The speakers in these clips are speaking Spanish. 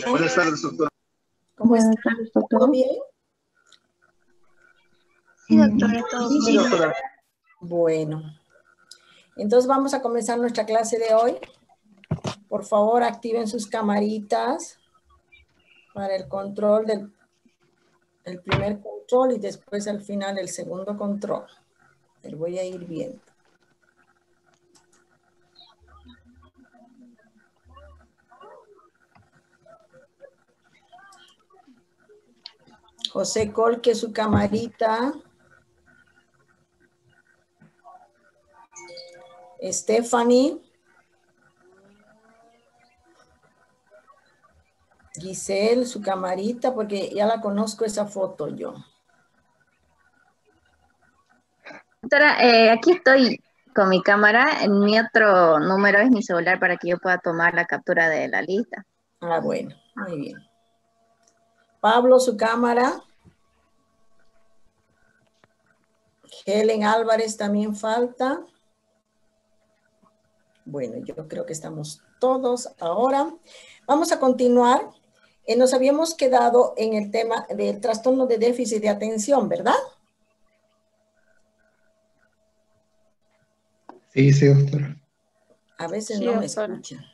Buenas tardes, doctora. ¿Cómo está? ¿Todo bien? Sí, doctora, todo Sí, bien. doctora. Bueno, entonces vamos a comenzar nuestra clase de hoy. Por favor, activen sus camaritas para el control el primer control y después al final el segundo control. Pero voy a ir viendo. José Colque, su camarita. Stephanie. Giselle, su camarita, porque ya la conozco esa foto yo. Doctora, aquí estoy con mi cámara. En mi otro número es mi celular para que yo pueda tomar la captura de la lista. Ah, bueno, muy bien. Pablo, su cámara. Helen Álvarez también falta. Bueno, yo creo que estamos todos ahora. Vamos a continuar. Nos habíamos quedado en el tema del trastorno de déficit de atención, ¿verdad? Sí, doctora. A veces Sí, no me doctora. escuchan.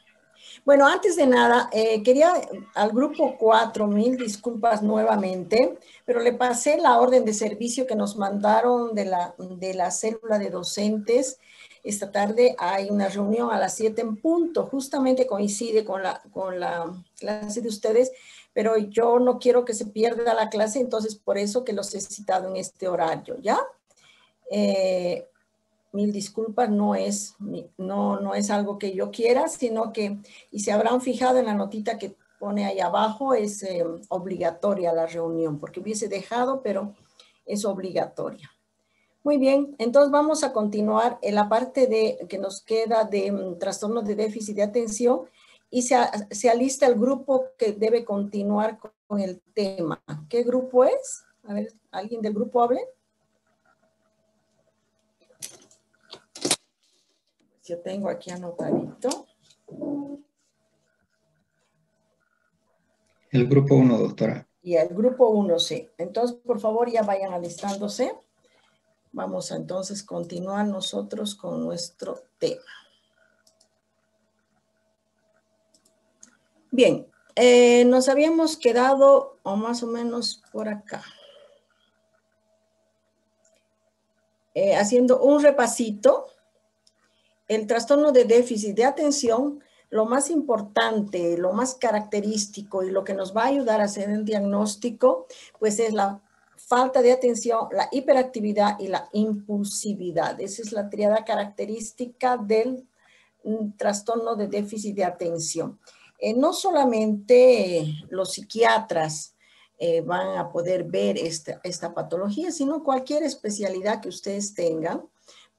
Bueno, antes de nada, quería al grupo 4, mil disculpas nuevamente, pero le pasé la orden de servicio que nos mandaron de la célula de docentes. Esta tarde hay una reunión a las 7 en punto, justamente coincide con la clase de ustedes, pero yo no quiero que se pierda la clase, entonces por eso que los he citado en este horario, ¿ya? Mil disculpas, no es algo que yo quiera, sino que, y se habrán fijado en la notita que pone ahí abajo, es obligatoria la reunión, porque hubiese dejado, pero es obligatoria. Muy bien, entonces vamos a continuar en la parte que nos queda de trastornos de déficit de atención y se alista el grupo que debe continuar con el tema. ¿Qué grupo es? A ver, ¿alguien del grupo hable? Yo tengo aquí anotadito. El grupo 1, doctora. Y el grupo 1, sí. Entonces, por favor, ya vayan alistándose. Vamos a entonces continuar nosotros con nuestro tema. Bien, nos habíamos quedado o más o menos por acá. Haciendo un repasito. El trastorno de déficit de atención, lo más importante, lo más característico y lo que nos va a ayudar a hacer el diagnóstico, pues es la falta de atención, la hiperactividad y la impulsividad. Esa es la tríada característica del trastorno de déficit de atención. No solamente los psiquiatras van a poder ver esta patología, sino cualquier especialidad que ustedes tengan,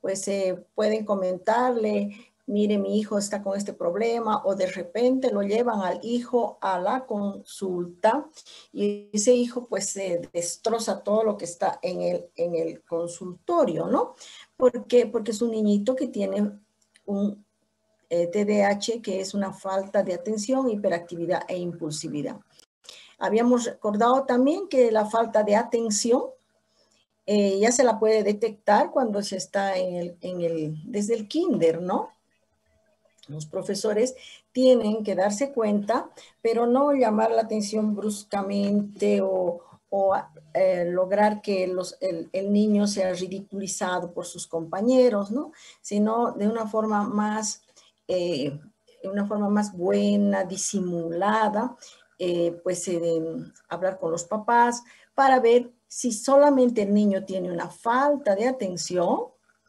pues pueden comentarle, mire, mi hijo está con este problema, o de repente lo llevan al hijo a la consulta y ese hijo pues destroza todo lo que está en el consultorio, ¿no? ¿Por qué? Porque es un niñito que tiene un TDAH, que es una falta de atención, hiperactividad e impulsividad. Habíamos recordado también que la falta de atención ya se la puede detectar cuando se está desde el kinder, ¿no? Los profesores tienen que darse cuenta, pero no llamar la atención bruscamente o lograr que el niño sea ridiculizado por sus compañeros, ¿no? Sino de una forma más buena, disimulada, pues hablar con los papás para ver si solamente el niño tiene una falta de atención,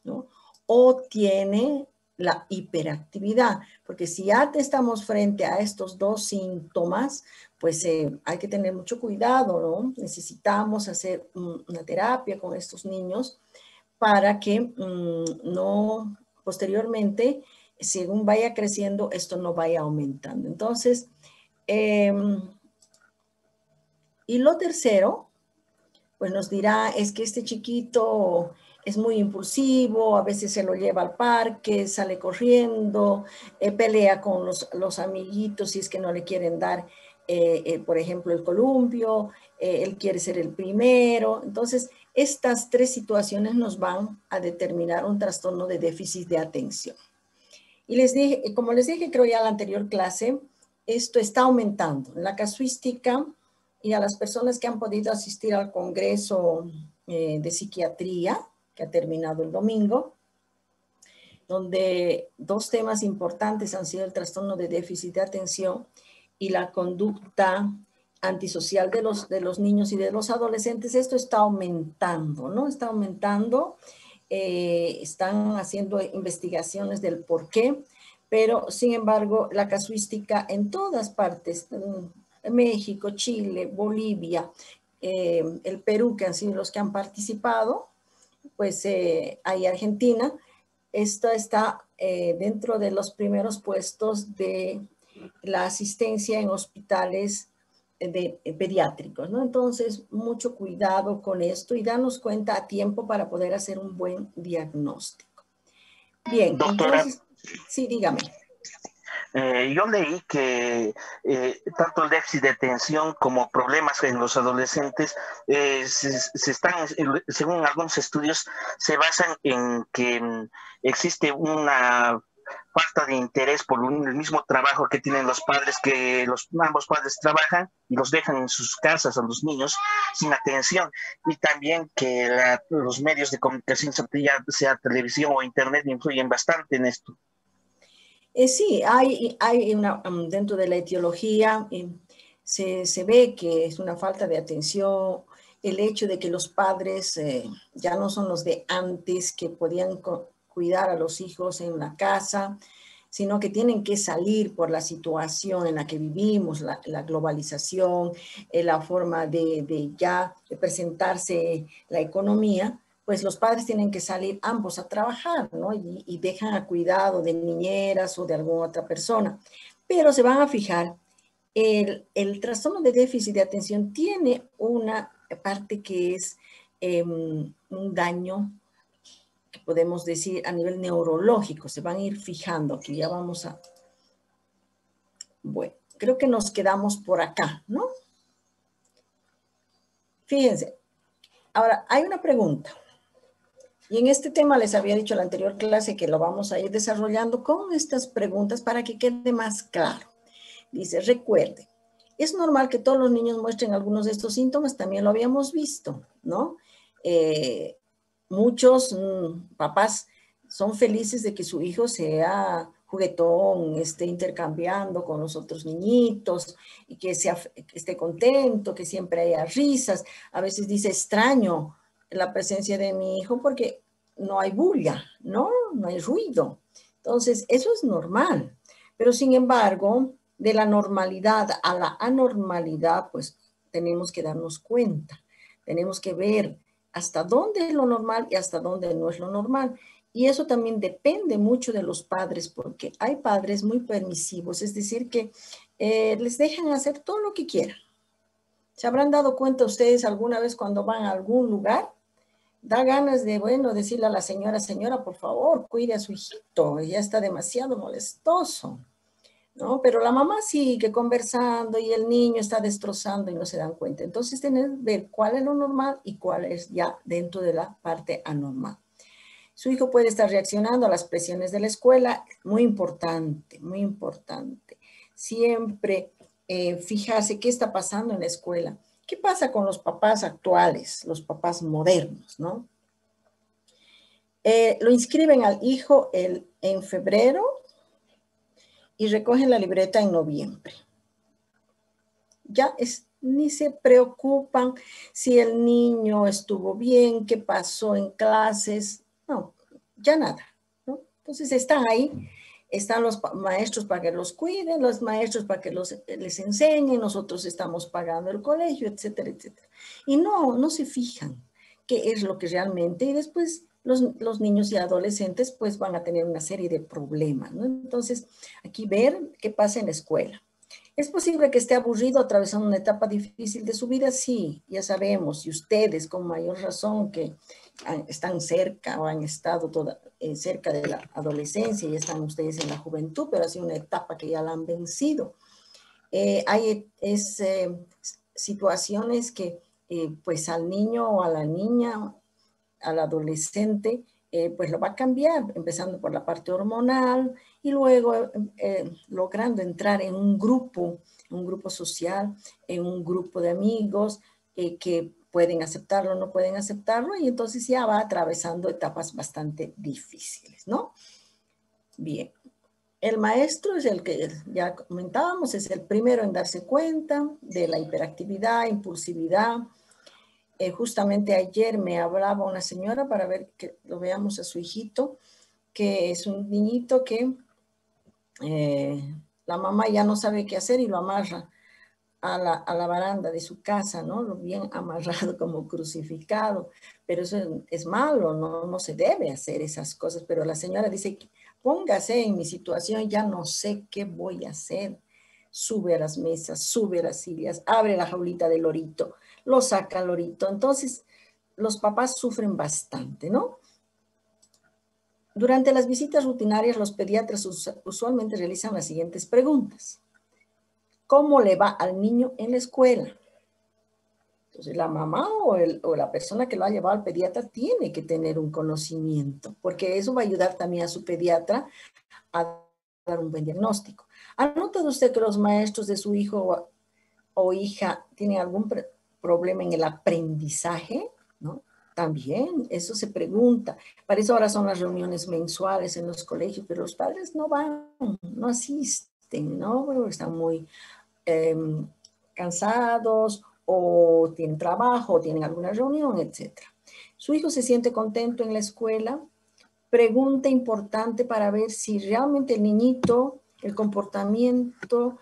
¿no? O tiene la hiperactividad, porque si ya estamos frente a estos dos síntomas, pues hay que tener mucho cuidado, ¿no? Necesitamos hacer una terapia con estos niños para que no, posteriormente, según vaya creciendo, esto no vaya aumentando. Entonces, y lo tercero, pues nos dirá, es que este chiquito es muy impulsivo, a veces se lo lleva al parque, sale corriendo, pelea con los amiguitos si es que no le quieren dar por ejemplo, el columpio, él quiere ser el primero. Entonces, estas tres situaciones nos van a determinar un trastorno de déficit de atención. Y les dije, como les dije, creo ya en la anterior clase, esto está aumentando. En la casuística y a las personas que han podido asistir al Congreso de Psiquiatría, que ha terminado el domingo, donde dos temas importantes han sido el trastorno de déficit de atención y la conducta antisocial de los niños y de los adolescentes. Esto está aumentando, ¿no? Está aumentando. Están haciendo investigaciones del por qué, pero sin embargo la casuística en todas partes, en México, Chile, Bolivia, el Perú, que han sido los que han participado, pues hay Argentina, esto está dentro de los primeros puestos de la asistencia en hospitales pediátricos, ¿no? Entonces, mucho cuidado con esto y darnos cuenta a tiempo para poder hacer un buen diagnóstico. Bien, doctora, entonces, sí, dígame. Yo leí que tanto el déficit de atención como problemas en los adolescentes se están, según algunos estudios, se basan en que existe una falta de interés por el mismo trabajo que tienen los padres, que ambos padres trabajan y los dejan en sus casas a los niños sin atención, y también que los medios de comunicación, ya sea televisión o internet, influyen bastante en esto. Sí, hay una, dentro de la etiología se ve que es una falta de atención, el hecho de que los padres ya no son los de antes que podían cuidar a los hijos en la casa, sino que tienen que salir por la situación en la que vivimos, la globalización, la forma de ya presentarse la economía. Pues los padres tienen que salir ambos a trabajar, ¿no? Y dejan a cuidado de niñeras o de alguna otra persona. Pero se van a fijar, el trastorno de déficit de atención tiene una parte que es un daño, que podemos decir a nivel neurológico. Se van a ir fijando, que ya vamos a... Bueno, creo que nos quedamos por acá, ¿no? Fíjense. Ahora, hay una pregunta. Y en este tema les había dicho en la anterior clase que lo vamos a ir desarrollando con estas preguntas para que quede más claro. Dice, recuerde, es normal que todos los niños muestren algunos de estos síntomas, también lo habíamos visto, ¿no? Muchos papás son felices de que su hijo sea juguetón, esté intercambiando con los otros niñitos y que esté contento, que siempre haya risas. A veces dice, extraño la presencia de mi hijo porque no hay bulla, ¿no? No hay ruido. Entonces, eso es normal. Pero sin embargo, de la normalidad a la anormalidad, pues tenemos que darnos cuenta. Tenemos que ver hasta dónde es lo normal y hasta dónde no es lo normal. Y eso también depende mucho de los padres, porque hay padres muy permisivos, es decir, que les dejan hacer todo lo que quieran. ¿Se habrán dado cuenta ustedes alguna vez cuando van a algún lugar? Da ganas de, bueno, decirle a la señora, por favor, cuide a su hijito, ya está demasiado molestoso, ¿no? Pero la mamá sigue conversando y el niño está destrozando y no se dan cuenta. Entonces, tener que ver cuál es lo normal y cuál es ya dentro de la parte anormal. Su hijo puede estar reaccionando a las presiones de la escuela, muy importante, muy importante. Siempre fijarse qué está pasando en la escuela. ¿Qué pasa con los papás actuales, los papás modernos, no? Lo inscriben al hijo en febrero y recogen la libreta en noviembre. Ya ni se preocupan si el niño estuvo bien, qué pasó en clases. No, ya nada, ¿no? Entonces están ahí, están los maestros para que los cuiden, los maestros para que les enseñen, nosotros estamos pagando el colegio, etcétera, etcétera. Y no se fijan qué es lo que realmente, y después los niños y adolescentes pues van a tener una serie de problemas, ¿no? Entonces, aquí ver qué pasa en la escuela. ¿Es posible que esté aburrido atravesando una etapa difícil de su vida? Sí, ya sabemos, y ustedes con mayor razón que están cerca o han estado cerca de la adolescencia y están ustedes en la juventud, pero ha sido una etapa que ya la han vencido. Hay situaciones que pues al niño o a la niña, al adolescente, pues lo va a cambiar, empezando por la parte hormonal y luego logrando entrar en un grupo social, en un grupo de amigos que pueden aceptarlo o no pueden aceptarlo, y entonces ya va atravesando etapas bastante difíciles, ¿no? Bien. El maestro es el que ya comentábamos, es el primero en darse cuenta de la hiperactividad, impulsividad. Justamente ayer me hablaba una señora para ver que lo veamos a su hijito, que es un niñito que la mamá ya no sabe qué hacer y lo amarra a la baranda de su casa, ¿no? Lo bien amarrado como crucificado, pero eso es malo, no se debe hacer esas cosas, pero la señora dice, póngase en mi situación, ya no sé qué voy a hacer. Sube a las mesas, sube a las sillas, abre la jaulita del lorito, lo saca al lorito. Entonces, los papás sufren bastante, ¿no? Durante las visitas rutinarias, los pediatras usualmente realizan las siguientes preguntas. ¿Cómo le va al niño en la escuela? Entonces, la mamá o la persona que lo ha llevado al pediatra tiene que tener un conocimiento, porque eso va a ayudar también a su pediatra a dar un buen diagnóstico. ¿Ha notado usted que los maestros de su hijo o hija tienen algún problema en el aprendizaje? ¿No? También, eso se pregunta. Para eso ahora son las reuniones mensuales en los colegios, pero los padres no van, no asisten, ¿no? Bueno, están muy cansados o tienen trabajo o tienen alguna reunión, etc. Su hijo se siente contento en la escuela. Pregunta importante para ver si realmente el niñito, el comportamiento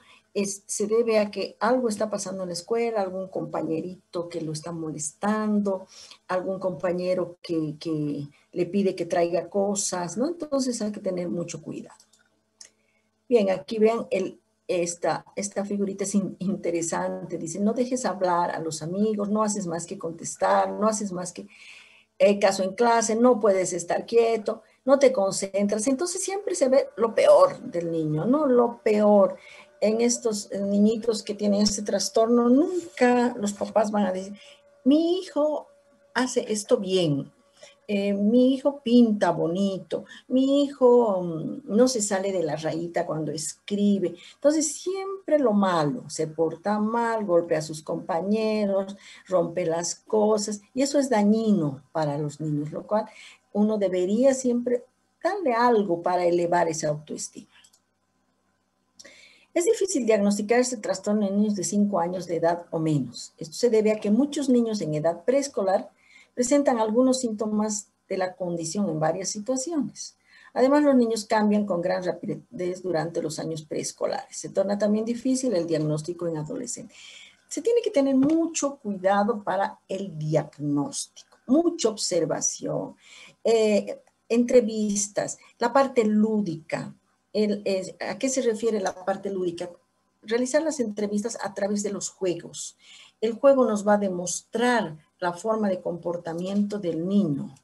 se debe a que algo está pasando en la escuela, algún compañerito que lo está molestando, algún compañero que le pide que traiga cosas, ¿no? Entonces hay que tener mucho cuidado. Bien, aquí vean esta figurita es interesante. Dice, no dejes hablar a los amigos, no haces más que contestar, no haces más que caso en clase, no puedes estar quieto, no te concentras. Entonces siempre se ve lo peor del niño, ¿no? Lo peor. En estos niñitos que tienen este trastorno, nunca los papás van a decir, mi hijo hace esto bien, mi hijo pinta bonito, mi hijo no se sale de la rayita cuando escribe. Entonces siempre lo malo, se porta mal, golpea a sus compañeros, rompe las cosas, y eso es dañino para los niños, lo cual uno debería siempre darle algo para elevar esa autoestima. Es difícil diagnosticar este trastorno en niños de 5 años de edad o menos. Esto se debe a que muchos niños en edad preescolar presentan algunos síntomas de la condición en varias situaciones. Además, los niños cambian con gran rapidez durante los años preescolares. Se torna también difícil el diagnóstico en adolescentes. Se tiene que tener mucho cuidado para el diagnóstico, mucha observación, entrevistas, la parte lúdica. ¿A qué se refiere la parte lúdica? Realizar las entrevistas a través de los juegos. El juego nos va a demostrar la forma de comportamiento del niño.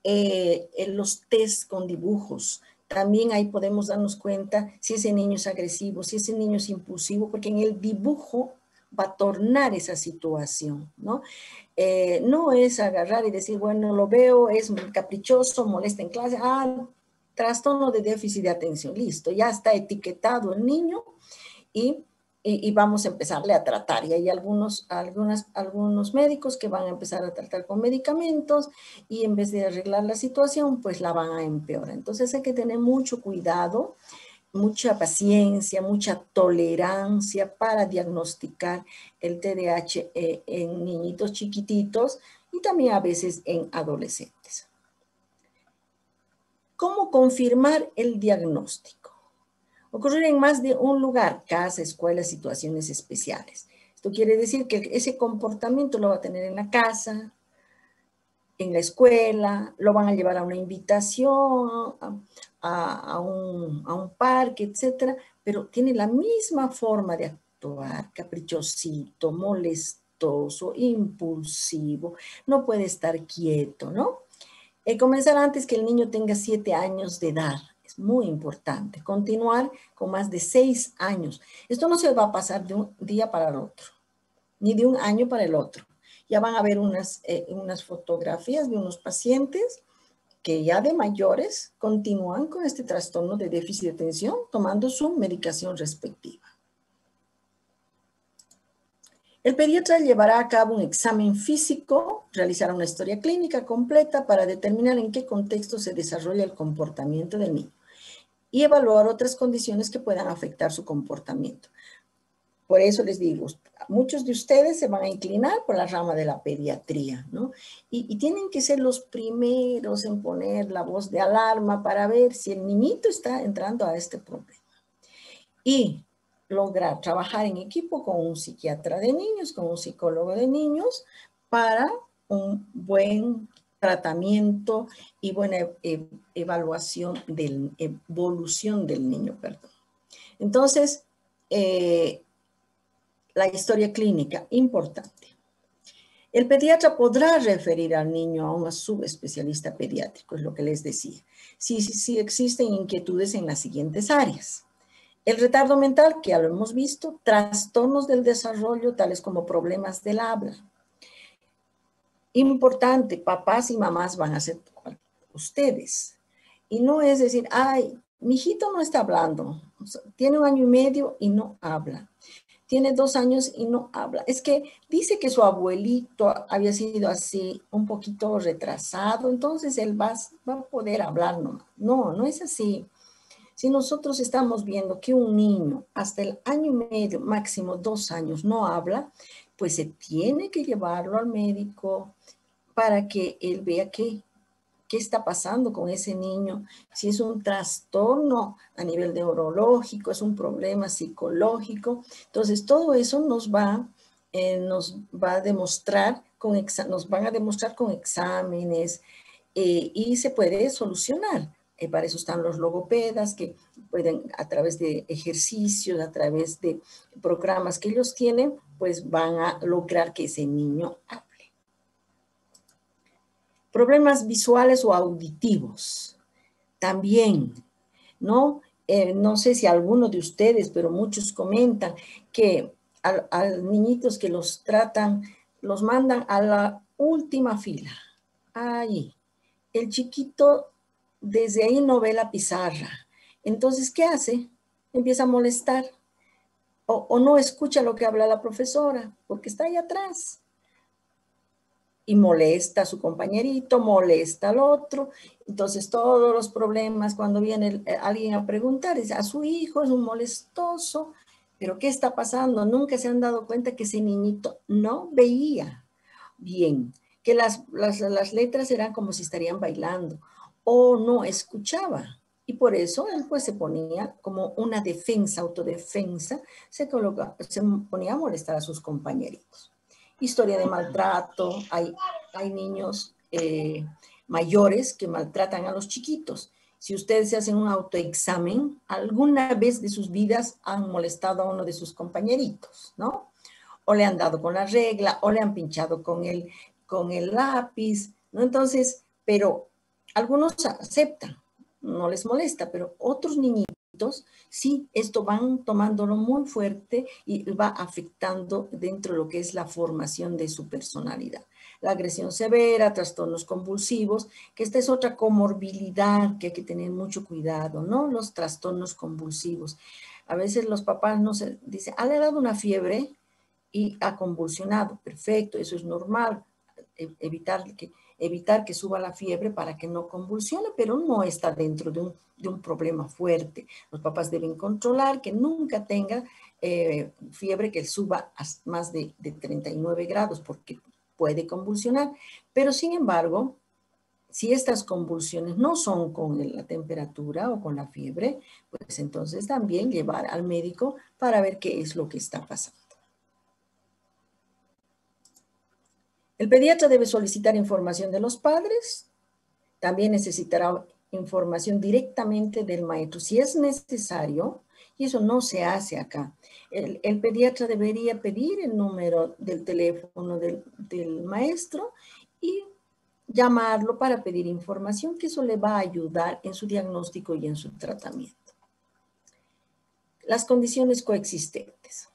En los test con dibujos, también ahí podemos darnos cuenta si ese niño es agresivo, si ese niño es impulsivo, porque en el dibujo va a tornar esa situación, ¿no? No es agarrar y decir, bueno, lo veo, es caprichoso, molesta en clase, trastorno de déficit de atención, listo, ya está etiquetado el niño y vamos a empezarle a tratar. Y hay algunos médicos que van a empezar a tratar con medicamentos y en vez de arreglar la situación, pues la van a empeorar. Entonces hay que tener mucho cuidado, mucha paciencia, mucha tolerancia para diagnosticar el TDAH en niñitos chiquititos y también a veces en adolescentes. ¿Cómo confirmar el diagnóstico? Ocurrir en más de un lugar, casa, escuela, situaciones especiales. Esto quiere decir que ese comportamiento lo va a tener en la casa, en la escuela, lo van a llevar a una invitación, a un parque, etcétera, pero tiene la misma forma de actuar, caprichosito, molestoso, impulsivo, no puede estar quieto, ¿no? Comenzar antes que el niño tenga 7 años de edad. Es Es muy importante continuar con más de 6 años. Esto no se va a pasar de un día para el otro, ni de un año para el otro. Ya van a ver unas fotografías de unos pacientes que ya de mayores continúan con este trastorno de déficit de atención tomando su medicación respectiva. El pediatra llevará a cabo un examen físico, realizará una historia clínica completa para determinar en qué contexto se desarrolla el comportamiento del niño y evaluar otras condiciones que puedan afectar su comportamiento. Por eso les digo, muchos de ustedes se van a inclinar por la rama de la pediatría, ¿no? Y tienen que ser los primeros en poner la voz de alarma para ver si el niñito está entrando a este problema. Y lograr trabajar en equipo con un psiquiatra de niños, con un psicólogo de niños, para un buen tratamiento y buena evolución del niño, perdón. Entonces, la historia clínica, importante. El pediatra podrá referir al niño a un subespecialista pediátrico, es lo que les decía, si existen inquietudes en las siguientes áreas. El retardo mental, que ya lo hemos visto, trastornos del desarrollo, tales como problemas del habla. Importante, papás y mamás van a ser ustedes. Y no es decir, ay, mi hijito no está hablando, tiene 1 año y medio y no habla. Tiene 2 años y no habla. Es que dice que su abuelito había sido así, un poquito retrasado, entonces él va a poder hablar nomás. No, no es así. Si nosotros estamos viendo que un niño hasta el 1 año y medio, máximo 2 años, no habla, pues se tiene que llevarlo al médico para que él vea qué está pasando con ese niño, si es un trastorno a nivel neurológico, es un problema psicológico. Entonces, todo eso nos va a demostrar nos van a demostrar con exámenes y se puede solucionar. Para eso están los logopedas que pueden, a través de ejercicios, a través de programas que ellos tienen, pues van a lograr que ese niño hable. Problemas visuales o auditivos, también, ¿no? No sé si alguno de ustedes, pero muchos comentan que a niñitos que los tratan, los mandan a la última fila. Ahí, el chiquito desde ahí no ve la pizarra. Entonces, ¿qué hace? Empieza a molestar o no escucha lo que habla la profesora porque está ahí atrás. Y molesta a su compañerito, molesta al otro. Entonces, todos los problemas, cuando viene alguien a preguntar, a su hijo es un molestoso, pero ¿qué está pasando? Nunca se han dado cuenta que ese niñito no veía bien, que las letras eran como si estarían bailando, o no escuchaba. Y por eso él pues se ponía como una defensa, autodefensa, se ponía a molestar a sus compañeritos. Historia de maltrato, hay niños mayores que maltratan a los chiquitos. Si ustedes se hacen un autoexamen, alguna vez de sus vidas han molestado a uno de sus compañeritos, ¿no? O le han dado con la regla, o le han pinchado con el lápiz, ¿no? Entonces, pero algunos aceptan, no les molesta, pero otros niñitos, sí, esto van tomándolo muy fuerte y va afectando dentro de lo que es la formación de su personalidad. La agresión severa, trastornos convulsivos, que esta es otra comorbilidad que hay que tener mucho cuidado, ¿no? Los trastornos convulsivos. A veces los papás no se dicen, le ha dado una fiebre y ha convulsionado. Perfecto, eso es normal. Evitar que suba la fiebre para que no convulsione, pero no está dentro de un problema fuerte. Los papás deben controlar que nunca tenga fiebre que suba a más de 39 grados porque puede convulsionar. Pero sin embargo, si estas convulsiones no son con la temperatura o con la fiebre, pues entonces también llevar al médico para ver qué es lo que está pasando. El pediatra debe solicitar información de los padres, también necesitará información directamente del maestro, si es necesario, y eso no se hace acá. El pediatra debería pedir el número del teléfono del maestro y llamarlo para pedir información, que eso le va a ayudar en su diagnóstico y en su tratamiento. Las condiciones coexistentes.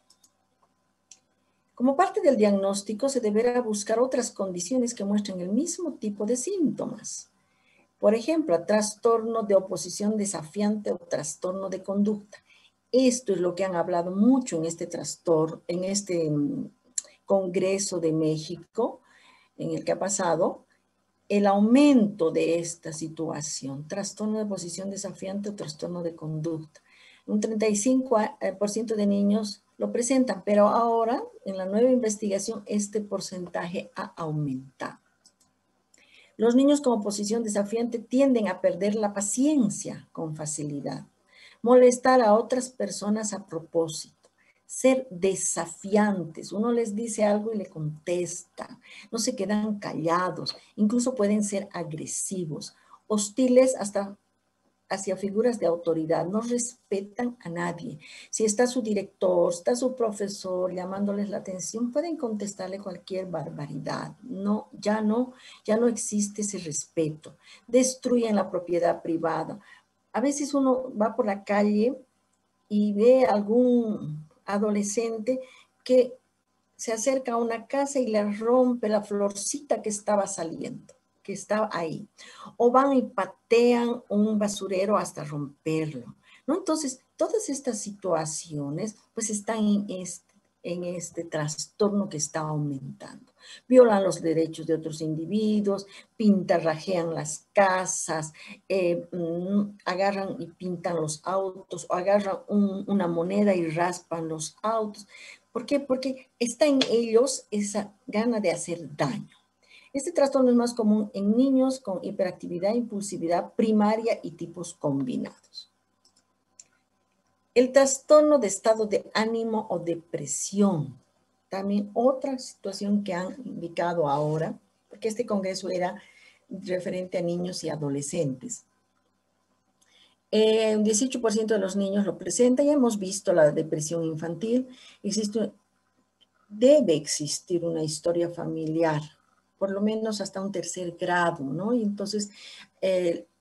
Como parte del diagnóstico, se deberá buscar otras condiciones que muestren el mismo tipo de síntomas. Por ejemplo, trastorno de oposición desafiante o trastorno de conducta. Esto es lo que han hablado mucho en este trastorno, en este Congreso de México, en el que ha pasado, el aumento de esta situación, trastorno de oposición desafiante o trastorno de conducta. Un 35% de niños lo presentan, pero ahora, en la nueva investigación, este porcentaje ha aumentado. Los niños con oposición desafiante tienden a perder la paciencia con facilidad, molestar a otras personas a propósito, ser desafiantes. Uno les dice algo y le contesta, no se quedan callados, incluso pueden ser agresivos, hostiles hasta hacia figuras de autoridad, no respetan a nadie. Si está su director, está su profesor llamándoles la atención, pueden contestarle cualquier barbaridad. No, ya no existe ese respeto. Destruyen la propiedad privada. A veces uno va por la calle y ve a algún adolescente que se acerca a una casa y le rompe la florcita que estaba saliendo, que estaba ahí. O van y patean un basurero hasta romperlo, ¿no? Entonces, todas estas situaciones pues están en este trastorno que está aumentando. Violan los derechos de otros individuos, pintarrajean las casas, agarran y pintan los autos, o agarran una moneda y raspan los autos. ¿Por qué? Porque está en ellos esa gana de hacer daño. Este trastorno es más común en niños con hiperactividad e impulsividad primaria y tipos combinados. El trastorno de estado de ánimo o depresión. También otra situación que han indicado ahora, porque este congreso era referente a niños y adolescentes. Un 18% de los niños lo presenta. Ya hemos visto la depresión infantil. Debe existir una historia familiar, por lo menos hasta un 3er grado, ¿no? Y entonces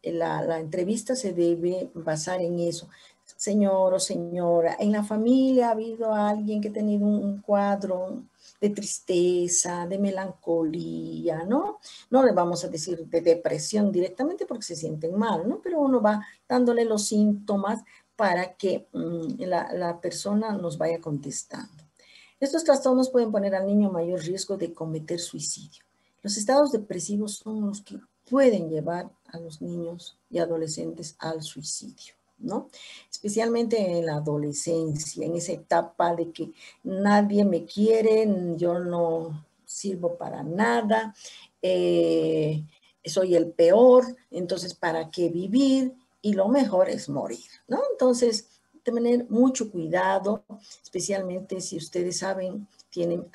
la entrevista se debe basar en eso. Señor o señora, en la familia ha habido alguien que ha tenido un cuadro de tristeza, de melancolía, ¿no? No le vamos a decir de depresión directamente porque se sienten mal, ¿no? Pero uno va dándole los síntomas para que la persona nos vaya contestando. Estos trastornos pueden poner al niño a mayor riesgo de cometer suicidio. Los estados depresivos son los que pueden llevar a los niños y adolescentes al suicidio, ¿no? Especialmente en la adolescencia, en esa etapa de que nadie me quiere, yo no sirvo para nada, soy el peor, entonces ¿para qué vivir? Y lo mejor es morir, ¿no? Entonces, tener mucho cuidado, especialmente si ustedes saben, tienen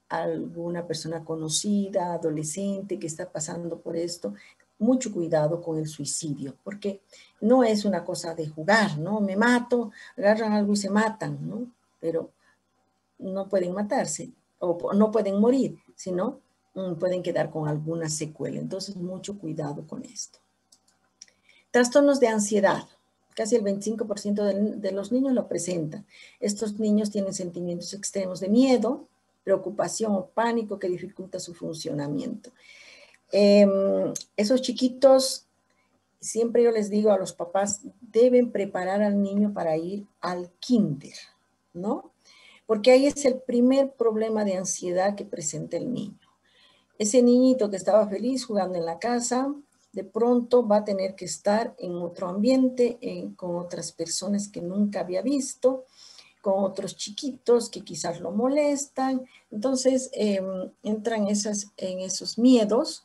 alguna persona conocida, adolescente que está pasando por esto, mucho cuidado con el suicidio, porque no es una cosa de jugar, ¿no? Me mato, agarran algo y se matan, ¿no? Pero no pueden matarse o no pueden morir, sino pueden quedar con alguna secuela. Entonces, mucho cuidado con esto. Trastornos de ansiedad. Casi el 25% de los niños lo presentan. Estos niños tienen sentimientos extremos de miedo, preocupación o pánico que dificulta su funcionamiento. Esos chiquitos, siempre yo les digo a los papás, deben preparar al niño para ir al kinder, ¿no? Porque ahí es el primer problema de ansiedad que presenta el niño. Ese niñito que estaba feliz jugando en la casa, de pronto va a tener que estar en otro ambiente, con otras personas que nunca había visto, con otros chiquitos que quizás lo molestan. Entonces entran en esos miedos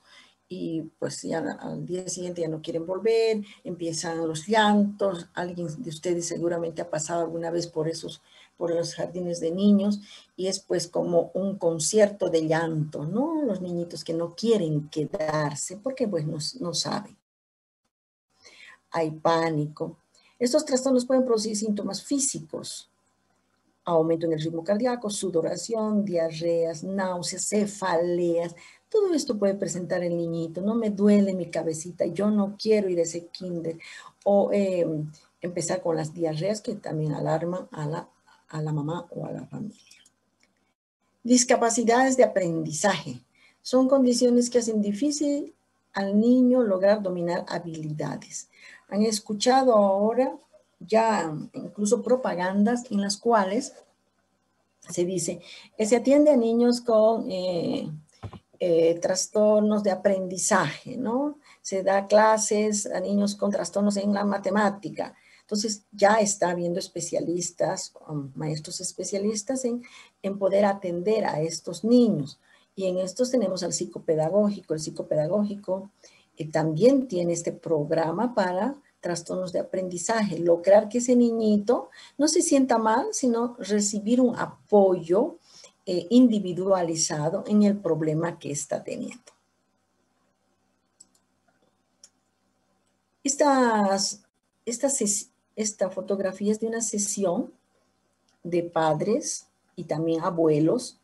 y pues ya al día siguiente ya no quieren volver, empiezan los llantos. Alguien de ustedes seguramente ha pasado alguna vez por los jardines de niños y es pues como un concierto de llanto, ¿no? Los niñitos que no quieren quedarse porque pues no saben. Hay pánico. Estos trastornos pueden producir síntomas físicos, aumento en el ritmo cardíaco, sudoración, diarreas, náuseas, cefaleas, Todo esto puede presentar el niñito. No me duele mi cabecita, yo no quiero ir a ese kinder. O empezar con las diarreas que también alarman a la mamá o a la familia. Discapacidades de aprendizaje. Son condiciones que hacen difícil al niño lograr dominar habilidades. Han escuchado ahora ya incluso propagandas en las cuales se dice que se atiende a niños con trastornos de aprendizaje, ¿no? Se da clases a niños con trastornos en la matemática. Entonces ya está habiendo especialistas, maestros especialistas en poder atender a estos niños. Y en estos tenemos al psicopedagógico. El psicopedagógico también tiene este programa para trastornos de aprendizaje. Lograr que ese niñito no se sienta mal, sino recibir un apoyo individualizado en el problema que está teniendo. Esta fotografía es de una sesión de padres y también abuelos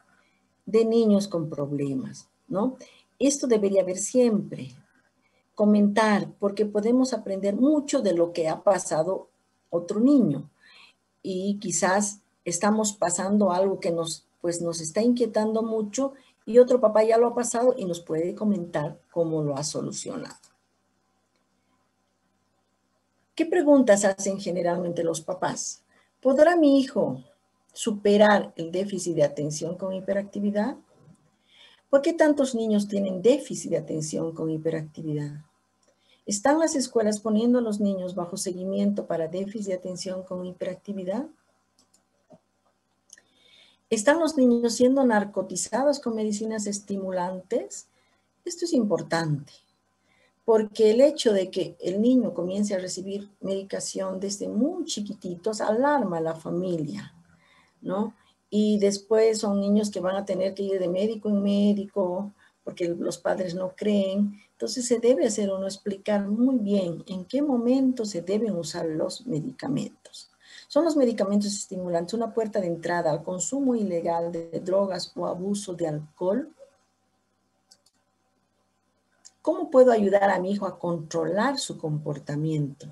de niños con problemas, ¿no? Esto debería haber siempre. Comentar, porque podemos aprender mucho de lo que ha pasado otro niño. Y quizás estamos pasando algo que nos está inquietando mucho y otro papá ya lo ha pasado y nos puede comentar cómo lo ha solucionado. ¿Qué preguntas hacen generalmente los papás? ¿Podrá mi hijo superar el déficit de atención con hiperactividad? ¿Por qué tantos niños tienen déficit de atención con hiperactividad? ¿Están las escuelas poniendo a los niños bajo seguimiento para déficit de atención con hiperactividad? ¿Están los niños siendo narcotizados con medicinas estimulantes? Esto es importante, porque el hecho de que el niño comience a recibir medicación desde muy chiquititos alarma a la familia, ¿no? Y después son niños que van a tener que ir de médico en médico, porque los padres no creen. Entonces se debe hacer uno explicar muy bien en qué momento se deben usar los medicamentos. Son los medicamentos estimulantes una puerta de entrada al consumo ilegal de drogas o abuso de alcohol. ¿Cómo puedo ayudar a mi hijo a controlar su comportamiento?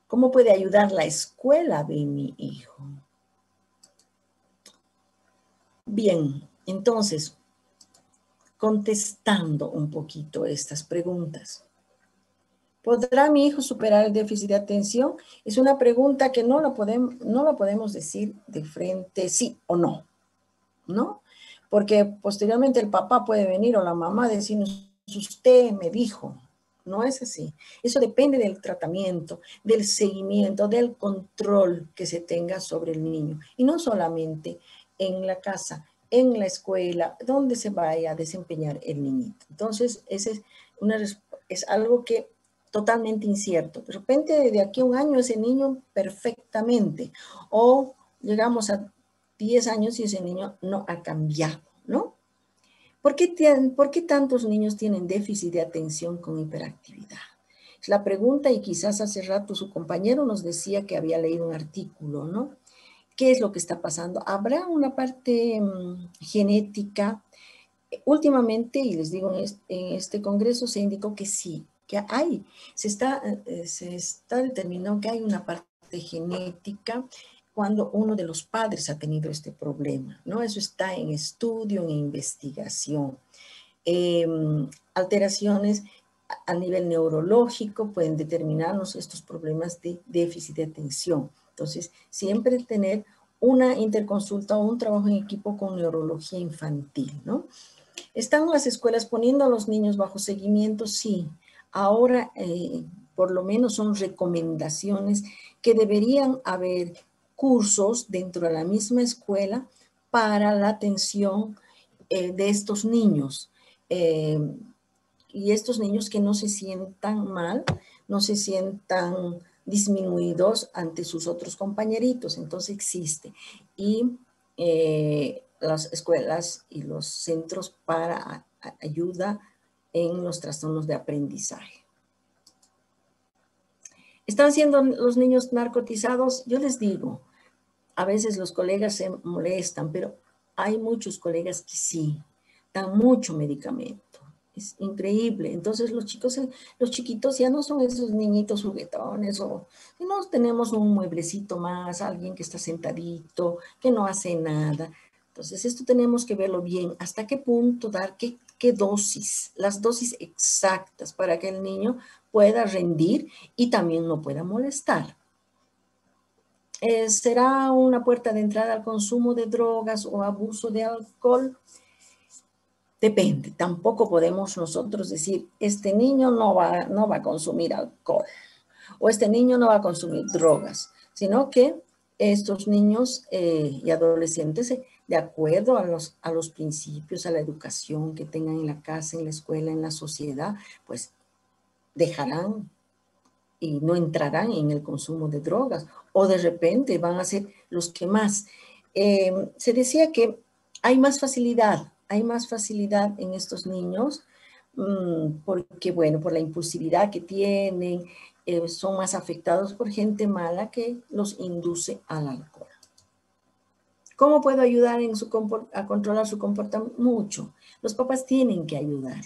¿Cómo puede ayudar la escuela de mi hijo? Bien, entonces, contestando un poquito estas preguntas. ¿Podrá mi hijo superar el déficit de atención? Es una pregunta que no la podemos decir de frente sí o no, ¿no? Porque posteriormente el papá puede venir o la mamá decirnos, usted me dijo. No es así. Eso depende del tratamiento, del seguimiento, del control que se tenga sobre el niño. Y no solamente en la casa, en la escuela, donde se vaya a desempeñar el niñito. Entonces, ese es algo que totalmente incierto. De repente, de aquí a un año, ese niño perfectamente. O llegamos a 10 años y ese niño no ha cambiado, ¿no? ¿Por qué tantos niños tienen déficit de atención con hiperactividad? Es la pregunta, y quizás hace rato su compañero nos decía que había leído un artículo, ¿no? ¿Qué es lo que está pasando? ¿Habrá una parte genética? Últimamente, y les digo, en este congreso se indicó que sí, que hay, se está determinando que hay una parte genética cuando uno de los padres ha tenido este problema, ¿no? Eso está en estudio, en investigación. Alteraciones a nivel neurológico pueden determinarnos estos problemas de déficit de atención. Entonces, siempre tener una interconsulta o un trabajo en equipo con neurología infantil, ¿no? ¿Están las escuelas poniendo a los niños bajo seguimiento? Sí. Ahora, por lo menos son recomendaciones que deberían haber cursos dentro de la misma escuela para la atención de estos niños. Y estos niños que no se sientan mal, no se sientan disminuidos ante sus otros compañeritos. Entonces existe. Y las escuelas y los centros para ayuda en los trastornos de aprendizaje. ¿Están siendo los niños narcotizados? Yo les digo, a veces los colegas se molestan, pero hay muchos colegas que sí, dan mucho medicamento. Es increíble. Entonces los chiquitos ya no son esos niñitos juguetones, o no tenemos un mueblecito más, alguien que está sentadito, que no hace nada. Entonces esto tenemos que verlo bien. ¿Hasta qué punto dar qué dosis? Las dosis exactas para que el niño pueda rendir y también no pueda molestar. ¿Será una puerta de entrada al consumo de drogas o abuso de alcohol? Depende. Tampoco podemos nosotros decir, este niño no va a consumir alcohol o este niño no va a consumir drogas, sino que estos niños y adolescentes, de acuerdo a los principios, a la educación que tengan en la casa, en la escuela, en la sociedad, pues dejarán y no entrarán en el consumo de drogas, o de repente van a ser los que más. Se decía que hay más facilidad en estos niños, porque, bueno, por la impulsividad que tienen, son más afectados por gente mala que los induce al alcohol. ¿Cómo puedo ayudar a controlar su comportamiento? Mucho. Los papás tienen que ayudar.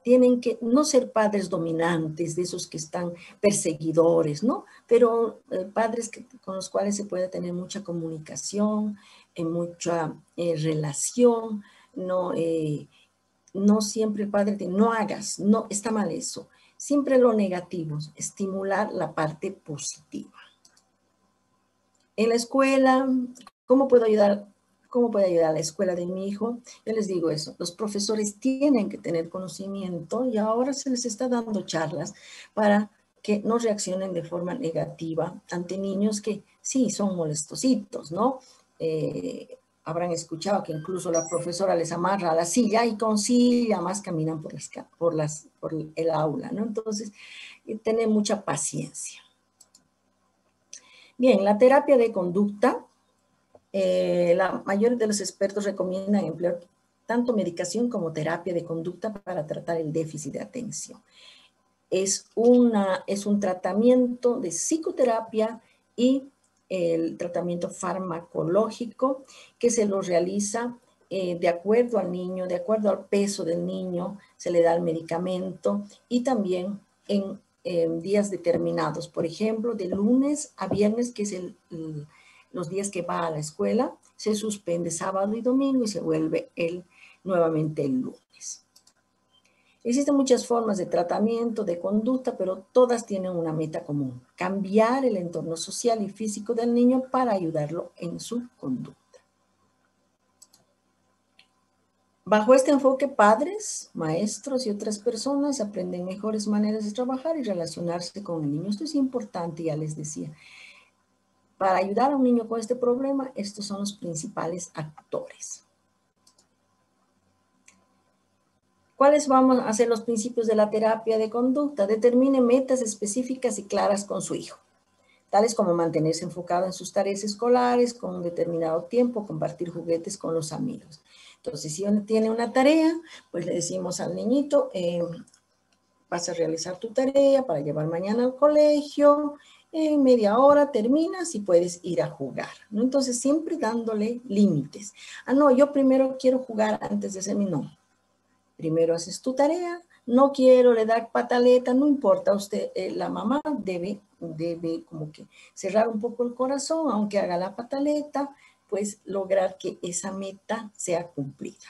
Tienen que no ser padres dominantes, de esos que están perseguidores, ¿no? Pero padres con los cuales se puede tener mucha comunicación, mucha relación, no siempre el padre dice, no hagas, no, está mal eso. Siempre lo negativo, estimular la parte positiva. En la escuela, ¿cómo puede ayudar a la escuela de mi hijo? Yo les digo eso, los profesores tienen que tener conocimiento y ahora se les está dando charlas para que no reaccionen de forma negativa ante niños que sí son molestositos, ¿no? Habrán escuchado que incluso la profesora les amarra a la silla y con silla más caminan por el aula, ¿no? Entonces, tener mucha paciencia. Bien, la terapia de conducta, la mayoría de los expertos recomiendan emplear tanto medicación como terapia de conducta para tratar el déficit de atención. Es un tratamiento de psicoterapia y el tratamiento farmacológico que se lo realiza de acuerdo al niño, de acuerdo al peso del niño, se le da el medicamento y también en días determinados. Por ejemplo, de lunes a viernes, que es los días que va a la escuela, se suspende sábado y domingo y se vuelve nuevamente el lunes. Existen muchas formas de tratamiento, de conducta, pero todas tienen una meta común: cambiar el entorno social y físico del niño para ayudarlo en su conducta. Bajo este enfoque, padres, maestros y otras personas aprenden mejores maneras de trabajar y relacionarse con el niño. Esto es importante, ya les decía. Para ayudar a un niño con este problema, estos son los principales actores. ¿Cuáles vamos a ser los principios de la terapia de conducta? Determine metas específicas y claras con su hijo, tales como mantenerse enfocado en sus tareas escolares con un determinado tiempo, compartir juguetes con los amigos. Entonces, si uno tiene una tarea, pues le decimos al niñito, vas a realizar tu tarea para llevar mañana al colegio, en media hora terminas y puedes ir a jugar, ¿no? Entonces, siempre dándole límites. No, yo primero quiero jugar antes de hacer no. Primero haces tu tarea, no quiero, le dar pataleta, no importa, usted, la mamá debe como que cerrar un poco el corazón, aunque haga la pataleta, pues lograr que esa meta sea cumplida.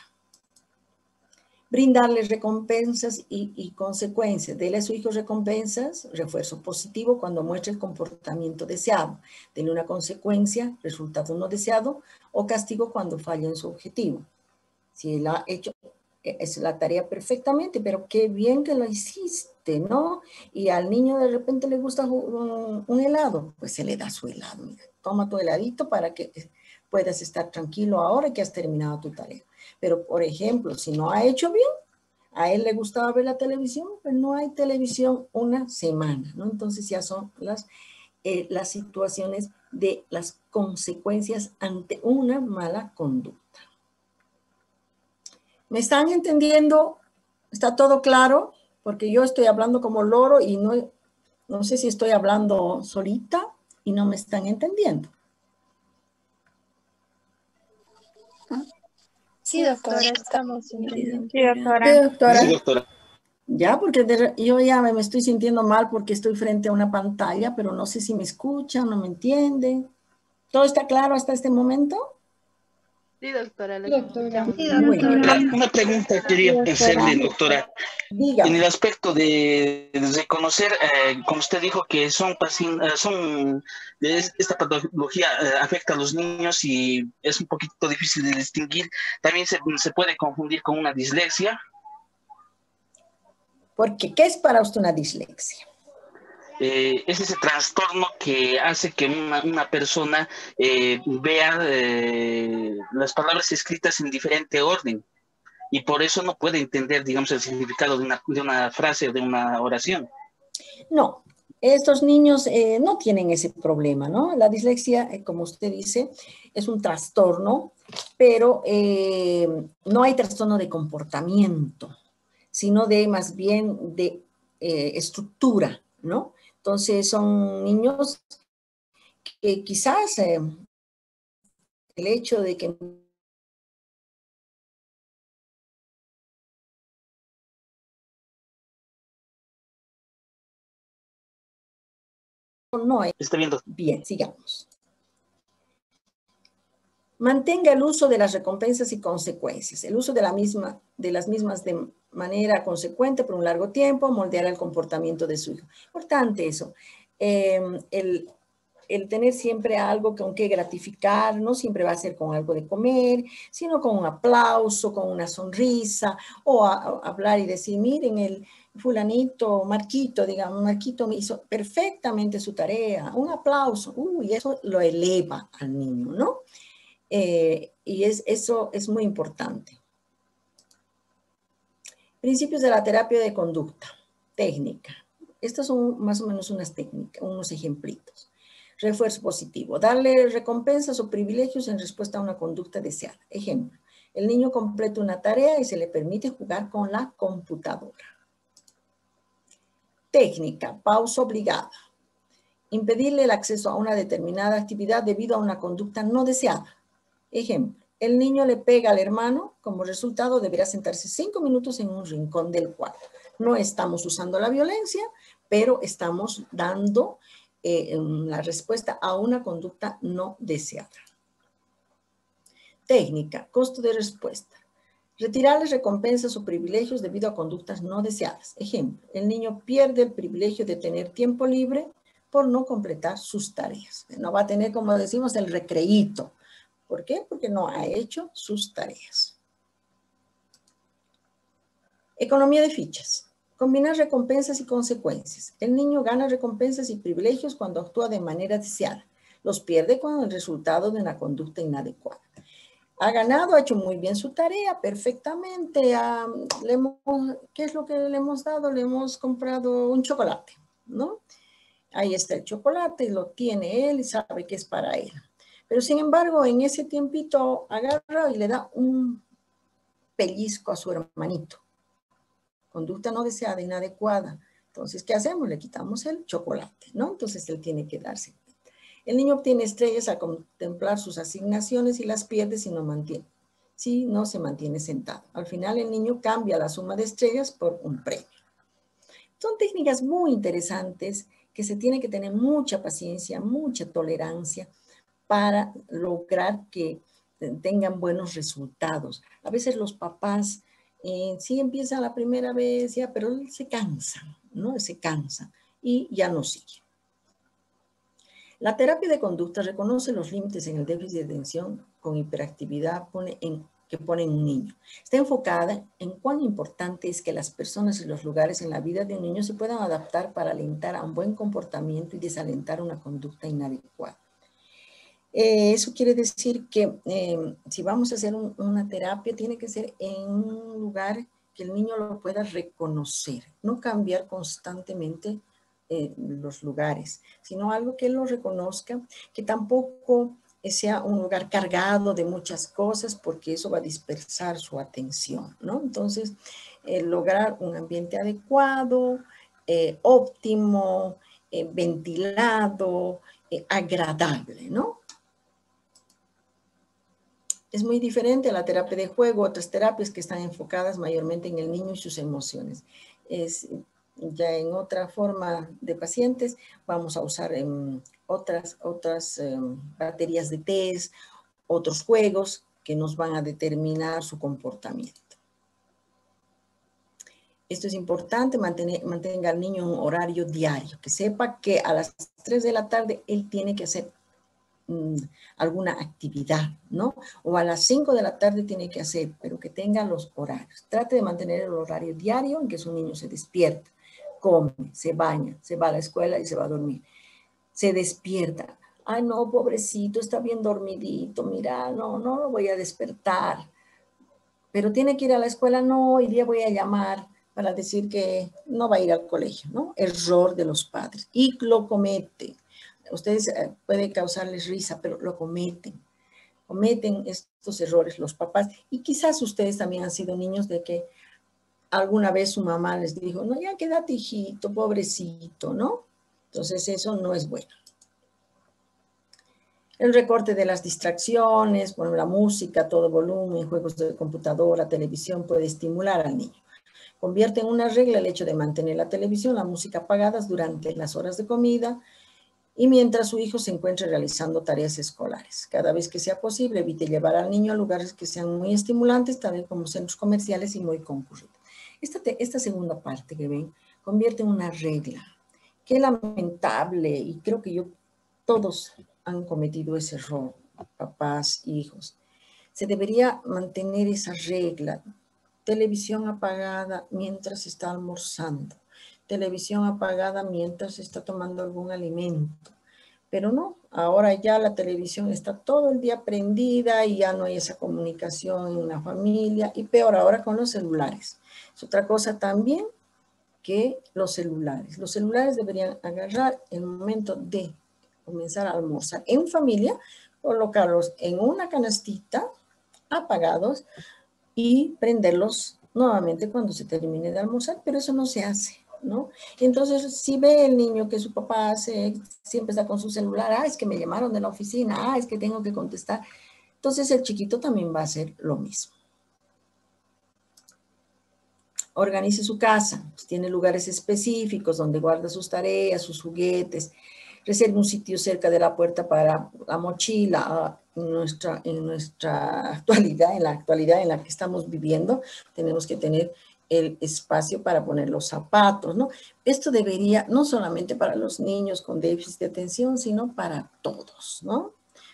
Brindarles recompensas y consecuencias. Dele a su hijo recompensas, refuerzo positivo cuando muestre el comportamiento deseado. Dele una consecuencia, resultado no deseado, o castigo cuando falla en su objetivo. Si él ha hecho es la tarea perfectamente, pero qué bien que lo hiciste, ¿no? Y al niño de repente le gusta un helado, pues se le da su helado. Mira, toma tu heladito para que puedas estar tranquilo ahora que has terminado tu tarea. Pero, por ejemplo, si no ha hecho bien, a él le gustaba ver la televisión, pues no hay televisión una semana, ¿no? Entonces ya son las situaciones de las consecuencias ante una mala conducta. ¿Me están entendiendo? ¿Está todo claro? Porque yo estoy hablando como loro y no sé si estoy hablando solita y no me están entendiendo. Sí, doctora, estamos entendiendo. Sí, doctora. Sí, doctora. Sí, doctora. Ya, porque yo ya me estoy sintiendo mal porque estoy frente a una pantalla, pero no sé si me escuchan, no me entienden. ¿Todo está claro hasta este momento? Sí, doctora, lo escuchamos. Sí, Bueno, doctora. Una pregunta quería Sí, doctora. hacerle, doctora. En dígame. el aspecto de reconocer, como usted dijo, que esta patología afecta a los niños y es un poquito difícil de distinguir. También se puede confundir con una dislexia. Porque, ¿qué es para usted una dislexia? Es ese trastorno que hace que una persona vea las palabras escritas en diferente orden y por eso no puede entender, digamos, el significado de una frase o de una oración. No, estos niños no tienen ese problema, ¿no? La dislexia, como usted dice, es un trastorno, pero no hay trastorno de comportamiento, sino de más bien de estructura, ¿no? Entonces son niños que quizás el hecho de que no es Está viendo. bien, sigamos. Mantenga el uso de las recompensas y consecuencias. El uso de las mismas de manera consecuente por un largo tiempo moldeará el comportamiento de su hijo. Importante eso. El tener siempre algo con que gratificar, no siempre va a ser con algo de comer, sino con un aplauso, con una sonrisa, o hablar y decir, miren, el fulanito, Marquito, digamos, Marquito me hizo perfectamente su tarea, un aplauso, y eso lo eleva al niño, ¿no? Y eso es muy importante. Principios de la terapia de conducta, técnica. Estas son más o menos unas técnicas, unos ejemplitos. Refuerzo positivo, darle recompensas o privilegios en respuesta a una conducta deseada. Ejemplo, el niño completa una tarea y se le permite jugar con la computadora. Técnica, pausa obligada. Impedirle el acceso a una determinada actividad debido a una conducta no deseada. Ejemplo, el niño le pega al hermano, como resultado deberá sentarse 5 minutos en un rincón del cuarto. No estamos usando la violencia, pero estamos dando la respuesta a una conducta no deseada. Técnica, costo de respuesta. Retirarles recompensas o privilegios debido a conductas no deseadas. Ejemplo, el niño pierde el privilegio de tener tiempo libre por no completar sus tareas. No va a tener, como decimos, el recreíto. ¿Por qué? Porque no ha hecho sus tareas. Economía de fichas. Combinar recompensas y consecuencias. El niño gana recompensas y privilegios cuando actúa de manera deseada. Los pierde cuando el resultado de una conducta inadecuada. Ha ganado, ha hecho muy bien su tarea, perfectamente. ¿Qué es lo que le hemos dado? Le hemos comprado un chocolate, ¿no? Ahí está el chocolate, lo tiene él y sabe que es para él. Pero sin embargo, en ese tiempito agarra y le da un pellizco a su hermanito. Conducta no deseada, inadecuada. Entonces, ¿qué hacemos? Le quitamos el chocolate, ¿no? Entonces, él tiene que darse cuenta. El niño obtiene estrellas al contemplar sus asignaciones y las pierde si no se mantiene sentado. Al final, el niño cambia la suma de estrellas por un premio. Son técnicas muy interesantes que se tiene que tener mucha paciencia, mucha tolerancia para lograr que tengan buenos resultados. A veces los papás sí empiezan la primera vez, ya, pero se cansan, ¿no? Se cansan y ya no sigue. La terapia de conducta reconoce los límites en el déficit de atención con hiperactividad que pone en un niño. Está enfocada en cuán importante es que las personas y los lugares en la vida de un niño se puedan adaptar para alentar a un buen comportamiento y desalentar una conducta inadecuada. Eso quiere decir que si vamos a hacer una terapia, tiene que ser en un lugar que el niño lo pueda reconocer, no cambiar constantemente los lugares, sino algo que él lo reconozca, que tampoco sea un lugar cargado de muchas cosas, porque eso va a dispersar su atención, ¿no? Entonces, lograr un ambiente adecuado, óptimo, ventilado, agradable, ¿no? Es muy diferente a la terapia de juego, otras terapias que están enfocadas mayormente en el niño y sus emociones. Ya en otra forma de pacientes vamos a usar otras baterías de test, otros juegos que nos van a determinar su comportamiento. Esto es importante, mantenga al niño en un horario diario, que sepa que a las 3 de la tarde él tiene que hacer alguna actividad, ¿no? O a las 5 de la tarde tiene que hacer, pero que tenga los horarios. Trate de mantener el horario diario en que su niño se despierta, come, se baña, se va a la escuela y se va a dormir. Se despierta. Ay, no, pobrecito, está bien dormidito, mira, no lo voy a despertar. Pero tiene que ir a la escuela, no, hoy día voy a llamar para decir que no va a ir al colegio, ¿no? Error de los padres. Y lo comete. Ustedes puede causarles risa, pero lo cometen. Cometen estos errores los papás. Y quizás ustedes también han sido niños de que alguna vez su mamá les dijo, no, ya quédate hijito, pobrecito, ¿no? Entonces eso no es bueno. El recorte de las distracciones, bueno, la música, todo volumen, juegos de computadora, televisión, puede estimular al niño. Convierte en una regla el hecho de mantener la televisión, la música apagadas durante las horas de comida y mientras su hijo se encuentre realizando tareas escolares. Cada vez que sea posible, evite llevar al niño a lugares que sean muy estimulantes, tal como centros comerciales y muy concurridos. Esta segunda parte que ven convierte en una regla. Qué lamentable, y creo que todos han cometido ese error, papás, hijos. Se debería mantener esa regla. Televisión apagada mientras está almorzando. Televisión apagada mientras está tomando algún alimento. Pero no, ahora ya la televisión está todo el día prendida y ya no hay esa comunicación en la familia. Y peor ahora con los celulares. Es otra cosa también que los celulares. Los celulares deberían agarrar el momento de comenzar a almorzar en familia, colocarlos en una canastita, apagados, y prenderlos nuevamente cuando se termine de almorzar, pero eso no se hace, ¿no? Entonces, si ve el niño que su papá siempre está con su celular, es que me llamaron de la oficina, es que tengo que contestar, entonces el chiquito también va a hacer lo mismo. Organice su casa, pues tiene lugares específicos donde guarda sus tareas, sus juguetes, reserve un sitio cerca de la puerta para la mochila. En nuestra actualidad, en la actualidad en la que estamos viviendo, tenemos que tener el espacio para poner los zapatos, ¿no? Esto debería, no solamente para los niños con déficit de atención, sino para todos, ¿no?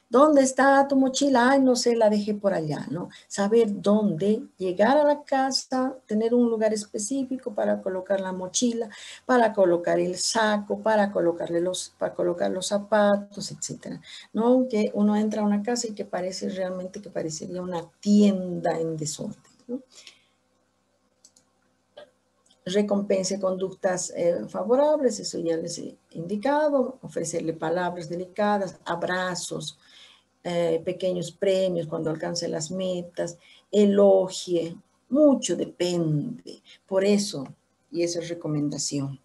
¿Dónde está tu mochila? Ay, no sé, la dejé por allá, ¿no? Saber dónde, llegar a la casa, tener un lugar específico para colocar la mochila, para colocar el saco, para colocar los zapatos, etcétera, ¿no? Que uno entra a una casa y que parecería una tienda en desorden, ¿no? Recompense conductas favorables, eso ya les he indicado, ofrecerle palabras delicadas, abrazos, pequeños premios cuando alcance las metas, elogie, mucho depende. Por eso, y esa es recomendación,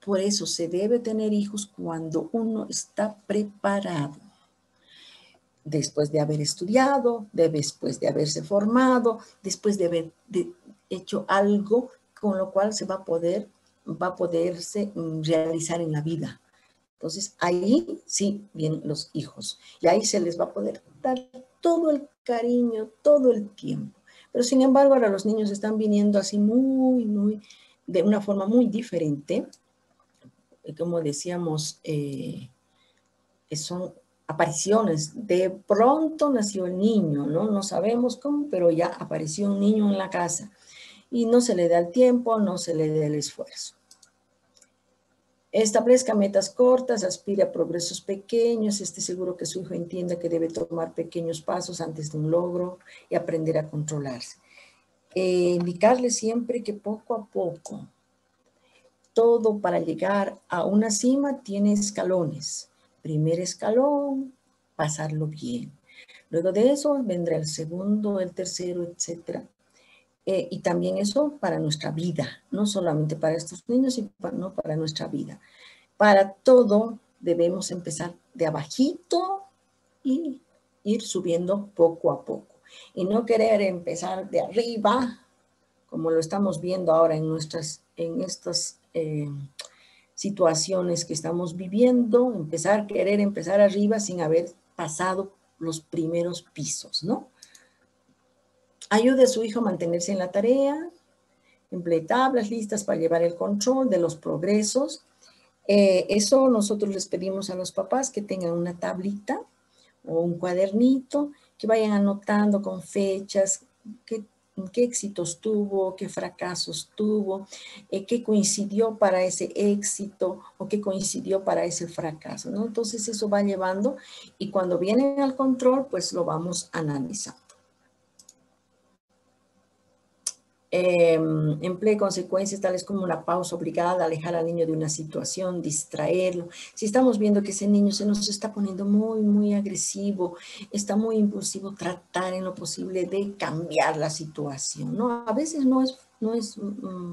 por eso se debe tener hijos cuando uno está preparado. Después de haber estudiado, después de haberse formado, después de haber hecho algo con lo cual va a poderse realizar en la vida. Entonces, ahí sí vienen los hijos. Y ahí se les va a poder dar todo el cariño, todo el tiempo. Pero sin embargo, ahora los niños están viniendo así de una forma muy diferente. Como decíamos, son apariciones. De pronto nació el niño, ¿no? No sabemos cómo, pero ya apareció un niño en la casa. Y no se le da el tiempo, no se le da el esfuerzo. Establezca metas cortas, aspire a progresos pequeños, esté seguro que su hijo entienda que debe tomar pequeños pasos antes de un logro y aprender a controlarse. Indicarle siempre que poco a poco, todo para llegar a una cima tiene escalones. Primer escalón, pasarlo bien. Luego de eso vendrá el segundo, el tercero, etcétera. Y también eso para nuestra vida, no solamente para estos niños, sino para nuestra vida. Para todo debemos empezar de abajito y ir subiendo poco a poco. y no querer empezar de arriba, como lo estamos viendo ahora en estas situaciones que estamos viviendo, querer empezar arriba sin haber pasado los primeros pisos, ¿no? Ayude a su hijo a mantenerse en la tarea, emplee tablas listas para llevar el control de los progresos. Eso nosotros les pedimos a los papás que tengan una tablita o un cuadernito, que vayan anotando con fechas, qué éxitos tuvo, qué fracasos tuvo, qué coincidió para ese éxito o qué coincidió para ese fracaso, ¿no? Entonces eso va llevando y cuando vienen al control, pues lo vamos analizando. Emplee consecuencias tales como una pausa obligada, alejar al niño de una situación, distraerlo. Si estamos viendo que ese niño se nos está poniendo muy, muy agresivo, está muy impulsivo, tratar en lo posible de cambiar la situación, ¿no? A veces no es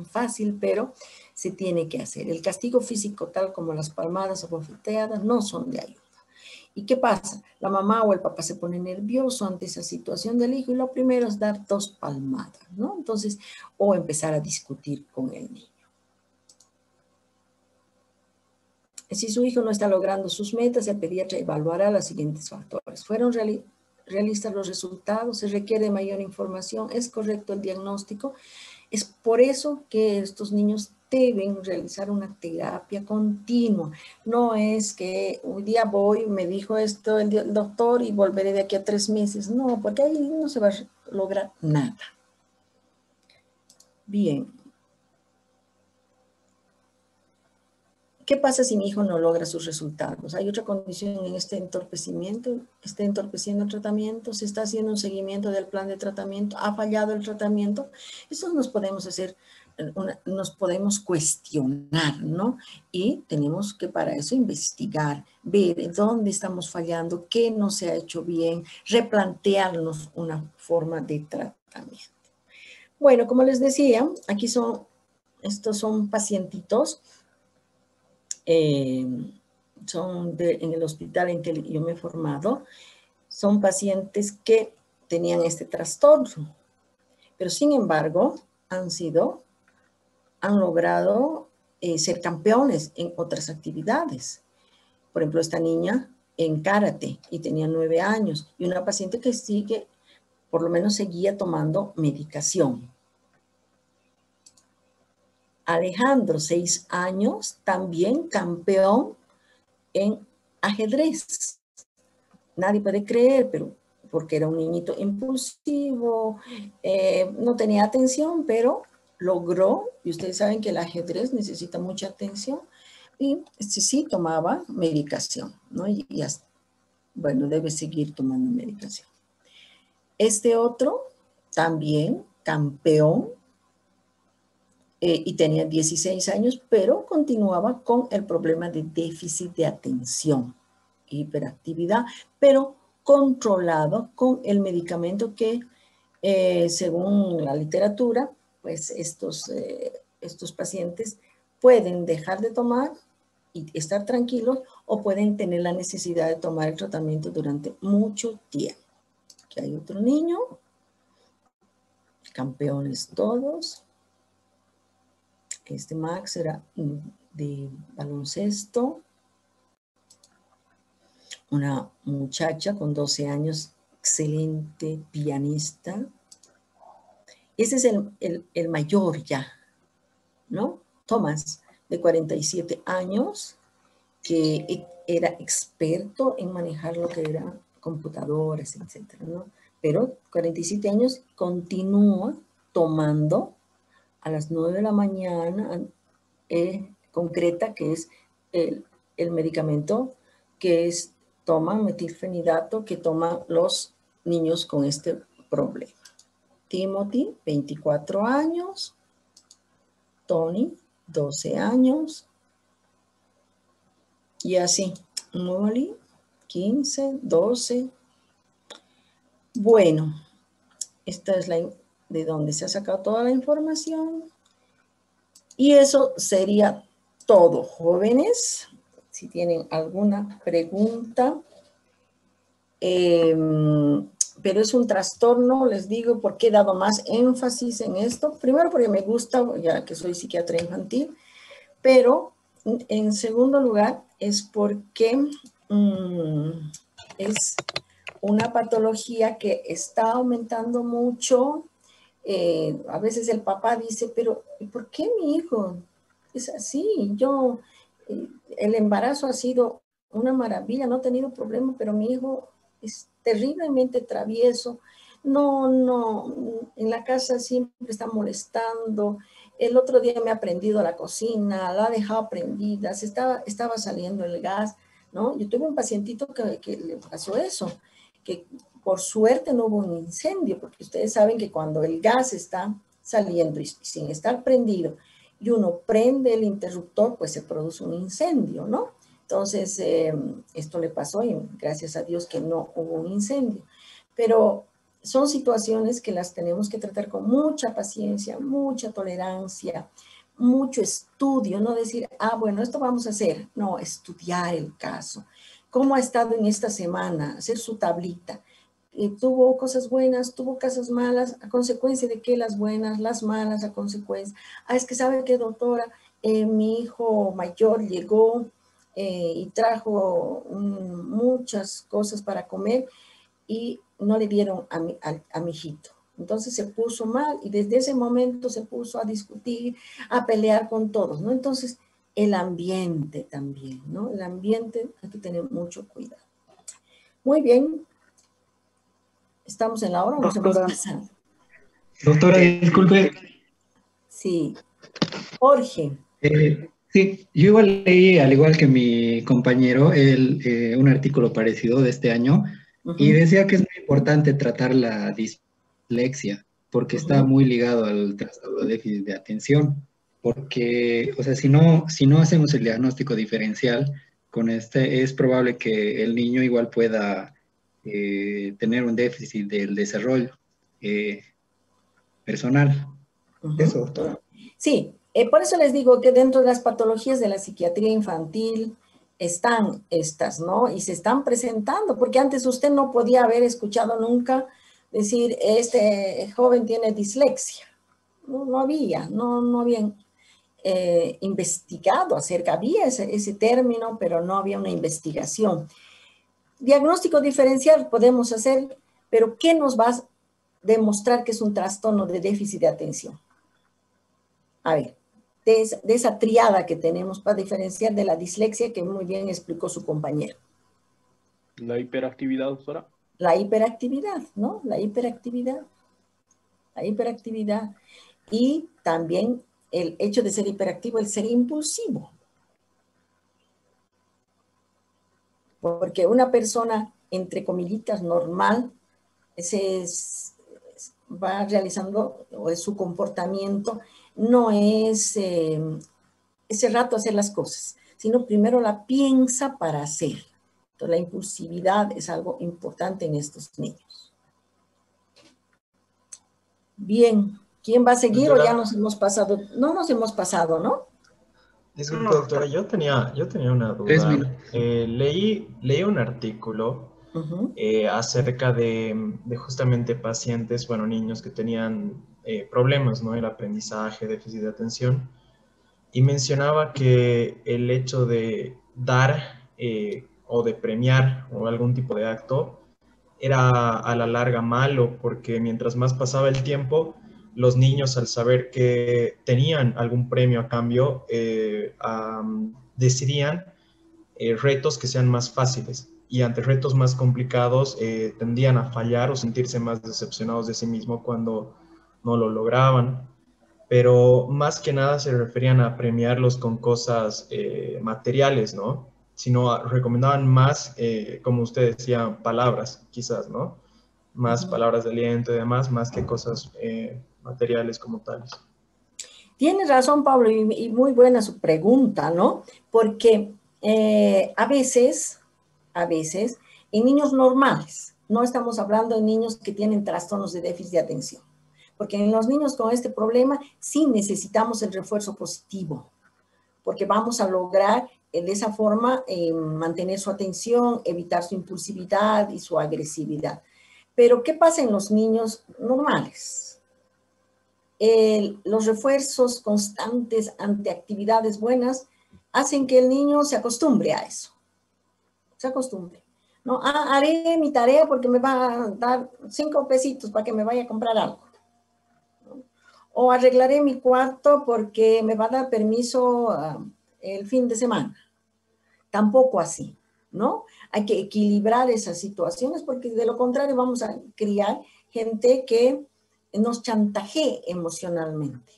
fácil, pero se tiene que hacer. El castigo físico, tal como las palmadas o bofeteadas, no son de ayuda. ¿Y qué pasa? La mamá o el papá se pone nervioso ante esa situación del hijo y lo primero es dar 2 palmadas, ¿no? Entonces, o empezar a discutir con el niño. Si su hijo no está logrando sus metas, el pediatra evaluará los siguientes factores. ¿Fueron realistas los resultados? ¿Se requiere mayor información? ¿Es correcto el diagnóstico? Es por eso que estos niños deben realizar una terapia continua. No es que un día voy, me dijo esto el doctor y volveré de aquí a 3 meses. No, porque ahí no se va a lograr nada. Bien. ¿Qué pasa si mi hijo no logra sus resultados? Hay otra condición en este entorpecimiento, está entorpeciendo el tratamiento, se está haciendo un seguimiento del plan de tratamiento, ha fallado el tratamiento. Eso nos podemos hacer, nos podemos cuestionar, ¿no? Y tenemos que para eso investigar, ver dónde estamos fallando, qué no se ha hecho bien, replantearnos una forma de tratamiento. Bueno, como les decía, aquí estos son pacientitos. Son en el hospital en que yo me he formado, son pacientes que tenían este trastorno, pero sin embargo han logrado ser campeones en otras actividades. Por ejemplo, esta niña en karate y tenía 9 años y una paciente que por lo menos seguía tomando medicación. Alejandro, 6 años, también campeón en ajedrez. Nadie puede creer, pero porque era un niñito impulsivo, no tenía atención, pero logró, y ustedes saben que el ajedrez necesita mucha atención, y sí tomaba medicación, ¿no? Bueno, debe seguir tomando medicación. Este otro, también campeón, y tenía 16 años, pero continuaba con el problema de déficit de atención, hiperactividad, pero controlado con el medicamento que, según la literatura, pues estos pacientes pueden dejar de tomar y estar tranquilos o pueden tener la necesidad de tomar el tratamiento durante mucho tiempo. Aquí hay otro niño, campeones todos. Este Max era de baloncesto. Una muchacha con 12 años, excelente pianista. Ese es el mayor ya, ¿no? Tomás, de 47 años, que era experto en manejar lo que eran computadoras, etcétera, ¿no? Pero 47 años continúa tomando a las 9 de la mañana, concreta, que es el medicamento que toman metilfenidato, que toman los niños con este problema. Timothy, 24 años. Tony, 12 años. Y así. Molly, 15, 12. Bueno, esta es de donde se ha sacado toda la información. Y eso sería todo, jóvenes. Si tienen alguna pregunta, pero es un trastorno, les digo, porque he dado más énfasis en esto. Primero porque me gusta, ya que soy psiquiatra infantil, pero en segundo lugar es porque es una patología que está aumentando mucho. A veces el papá dice, pero ¿por qué mi hijo es así? El embarazo ha sido una maravilla, no he tenido problema, pero mi hijo es terriblemente travieso. En la casa siempre está molestando. El otro día me ha prendido la cocina, la ha dejado prendida, estaba saliendo el gas, ¿no? Yo tuve un pacientito que le pasó eso, que por suerte no hubo un incendio, porque ustedes saben que cuando el gas está saliendo y sin estar prendido y uno prende el interruptor, pues se produce un incendio, ¿no? Entonces, esto le pasó y gracias a Dios que no hubo un incendio. Pero son situaciones que las tenemos que tratar con mucha paciencia, mucha tolerancia, mucho estudio, no decir, bueno, esto vamos a hacer. No, estudiar el caso. ¿Cómo ha estado en esta semana? Hacer su tablita. Tuvo cosas buenas, tuvo cosas malas, a consecuencia de que las buenas, las malas, a consecuencia. Es que sabe que, doctora, mi hijo mayor llegó y trajo muchas cosas para comer y no le dieron a mi hijito. Entonces se puso mal y desde ese momento se puso a discutir, a pelear con todos, ¿no? Entonces, el ambiente también, ¿no? El ambiente hay que tener mucho cuidado. Muy bien. ¿Estamos en la hora o nos hemos pasado? Doctora, disculpe. Sí. Jorge. Sí, yo igual leí, al igual que mi compañero, un artículo parecido de este año, y decía que es muy importante tratar la dislexia, porque está muy ligado al trastorno de déficit de atención, porque, o sea, si no hacemos el diagnóstico diferencial, es probable que el niño igual pueda tener un déficit del desarrollo personal. Eso, doctora. Sí, por eso les digo que dentro de las patologías de la psiquiatría infantil están estas, ¿no? Y se están presentando, porque antes usted no podía haber escuchado nunca decir, este joven tiene dislexia. No habían investigado acerca, había ese término, pero no había una investigación. Diagnóstico diferencial podemos hacer, pero ¿qué nos va a demostrar que es un trastorno de déficit de atención? A ver, de esa triada que tenemos para diferenciar de la dislexia que muy bien explicó su compañero. La hiperactividad, doctora. La hiperactividad, ¿no? La hiperactividad. Y también el hecho de ser hiperactivo, el ser impulsivo. Porque una persona, entre comillitas, normal, va realizando, o es su comportamiento, no es ese rato hacer las cosas, sino primero la piensa para hacer. Entonces, la impulsividad es algo importante en estos niños. Bien, ¿quién va a seguir? Doctora, o ya nos hemos pasado. No nos hemos pasado, ¿no? Disculpe, doctora, yo tenía una duda. Leí un artículo acerca de justamente pacientes, bueno, niños que tenían problemas, ¿no? El aprendizaje, déficit de atención, y mencionaba que el hecho de dar o de premiar o algún tipo de acto era a la larga malo, porque mientras más pasaba el tiempo, los niños, al saber que tenían algún premio a cambio, decidían retos que sean más fáciles, y ante retos más complicados tendían a fallar o sentirse más decepcionados de sí mismos cuando no lo lograban. Pero más que nada se referían a premiarlos con cosas materiales, ¿no? Sino recomendaban más, como usted decía, palabras, quizás, ¿no? Más palabras de aliento y demás, más que cosas materiales como tales. Tienes razón, Pablo, y muy buena su pregunta, ¿no? Porque a veces, en niños normales, no estamos hablando de niños que tienen trastornos de déficit de atención, porque en los niños con este problema sí necesitamos el refuerzo positivo, porque vamos a lograr de esa forma mantener su atención, evitar su impulsividad y su agresividad. Pero ¿qué pasa en los niños normales? Los refuerzos constantes ante actividades buenas hacen que el niño se acostumbre a eso. Se acostumbre. No, haré mi tarea porque me va a dar 5 pesitos para que me vaya a comprar algo. O arreglaré mi cuarto porque me va a dar permiso el fin de semana. Tampoco así, ¿no? Hay que equilibrar esas situaciones porque de lo contrario vamos a criar gente que nos chantajee emocionalmente,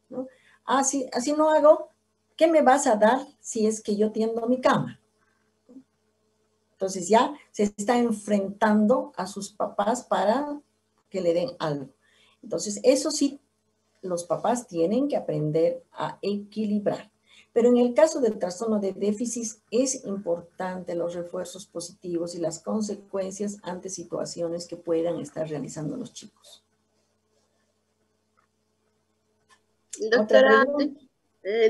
¿no? Así no hago, ¿qué me vas a dar si es que yo tiendo mi cama? Entonces ya se está enfrentando a sus papás para que le den algo. Entonces eso sí, los papás tienen que aprender a equilibrar. Pero en el caso del trastorno de déficit es importante los refuerzos positivos y las consecuencias ante situaciones que puedan estar realizando los chicos. Doctora,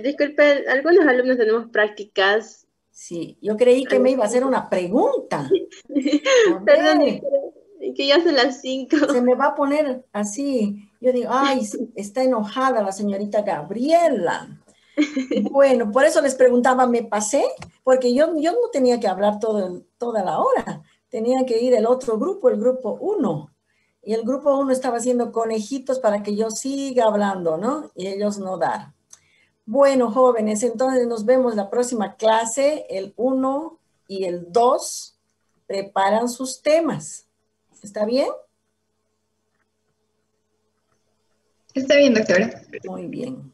disculpe, algunos alumnos tenemos prácticas. Sí, yo creí que me iba a hacer una pregunta. Perdón, que ya son las 5. Se me va a poner así. Yo digo, ay, está enojada la señorita Gabriela. Bueno, por eso les preguntaba, ¿me pasé? Porque yo no tenía que hablar toda la hora. Tenía que ir el otro grupo, el grupo 1. Y el grupo 1 estaba haciendo conejitos para que yo siga hablando, ¿no? Y ellos no dar. Bueno, jóvenes, entonces nos vemos la próxima clase. El 1 y el 2 preparan sus temas. ¿Está bien? Está bien, doctora. Muy bien.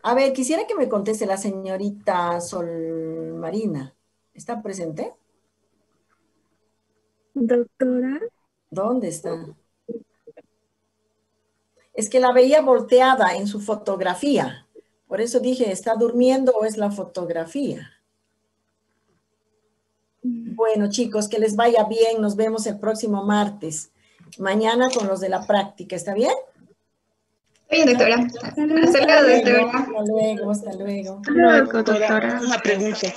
A ver, quisiera que me conteste la señorita Sol Marina. ¿Está presente? Doctora. ¿Dónde está? Es que la veía volteada en su fotografía. Por eso dije, ¿está durmiendo o es la fotografía? Bueno, chicos, que les vaya bien. Nos vemos el próximo martes. Mañana con los de la práctica. ¿Está bien? Bien, doctora. Hasta luego, doctora. Hasta luego, hasta luego. Doctora, una pregunta.